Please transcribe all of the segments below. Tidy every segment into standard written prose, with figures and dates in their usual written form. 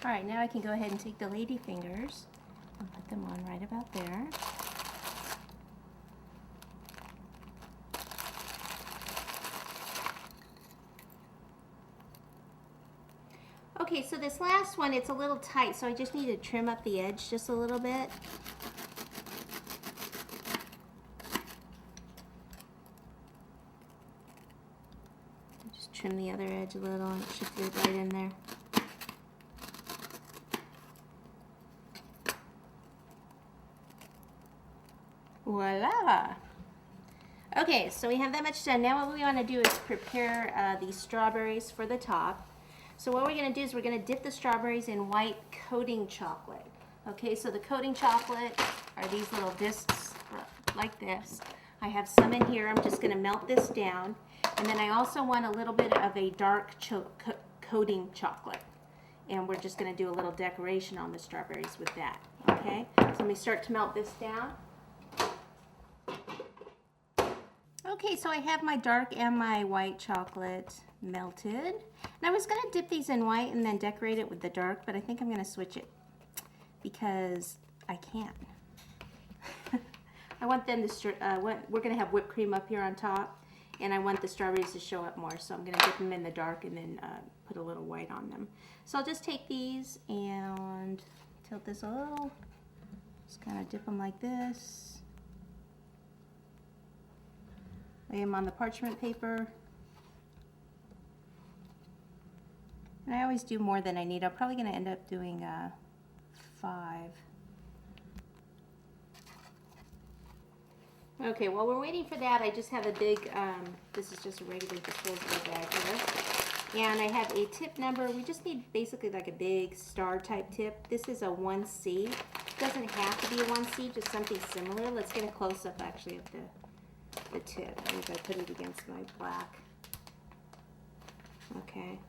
All right, now I can go ahead and take the ladyfingers and put them on right about there. Okay, so this last one, it's a little tight, so I just need to trim up the edge just a little bit. Just trim the other edge a little and it should fit right in there. Voila! Okay, so we have that much done. Now what we want to do is prepare these strawberries for the top. So what we're going to do is we're going to dip the strawberries in white coating chocolate. Okay, so the coating chocolate are these little discs like this. I have some in here. I'm just going to melt this down. And then I also want a little bit of a dark coating chocolate. And we're just going to do a little decoration on the strawberries with that. Okay, so let me start to melt this down. Okay, so I have my dark and my white chocolate melted. And I was going to dip these in white and then decorate it with the dark, but I think I'm going to switch it because I can. I want them to, we're going to have whipped cream up here on top, and I want the strawberries to show up more, so I'm going to dip them in the dark and then put a little white on them. So I'll just take these and tilt this a little, just kind of dip them like this. Lay them on the parchment paper. And I always do more than I need. I'm probably going to end up doing 5. Okay, while we're waiting for that, I just have a big, this is just a regular disposable bag here. And I have a tip number. We just need basically like a big star type tip. This is a 1C. It doesn't have to be a 1C, just something similar. Let's get a close up actually of the tip. I think I put it against my black. Okay.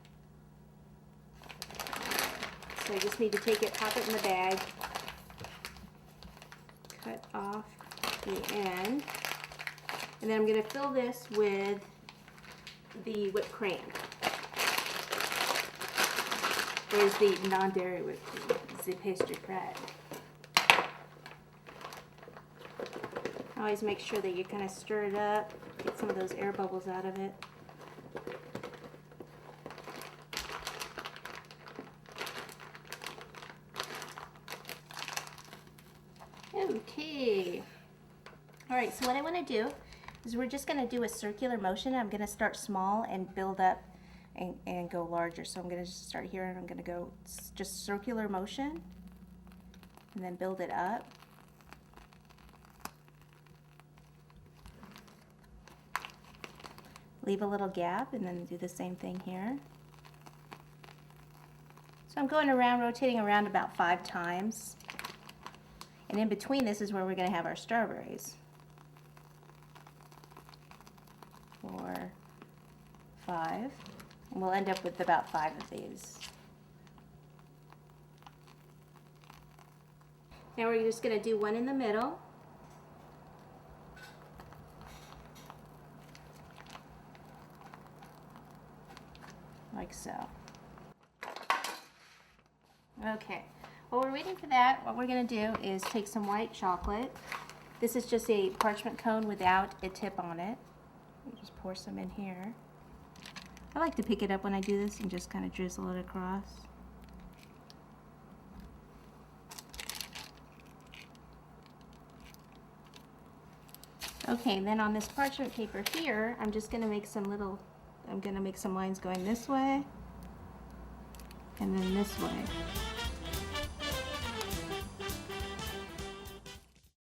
So I just need to take it, pop it in the bag, cut off the end, and then I'm going to fill this with the whipped cream. There's the non-dairy whipped cream. It's the Pastry Pride. Always make sure that you kind of stir it up, get some of those air bubbles out of it. Okay. Alright, so what I want to do is we're just going to do a circular motion. I'm going to start small and build up and go larger. So I'm going to just start here and I'm going to go just circular motion and then build it up. Leave a little gap and then do the same thing here. So I'm going around, rotating around about 5 times. And in between this is where we're going to have our strawberries. 4, 5. And we'll end up with about 5 of these. Now we're just going to do one in the middle. Like so. Okay, while we're waiting for that, what we're going to do is take some white chocolate. This is just a parchment cone without a tip on it. Just pour some in here. I like to pick it up when I do this and just kind of drizzle it across. Okay, and then on this parchment paper here, I'm just going to make some little, I'm going to make some lines going this way and then this way.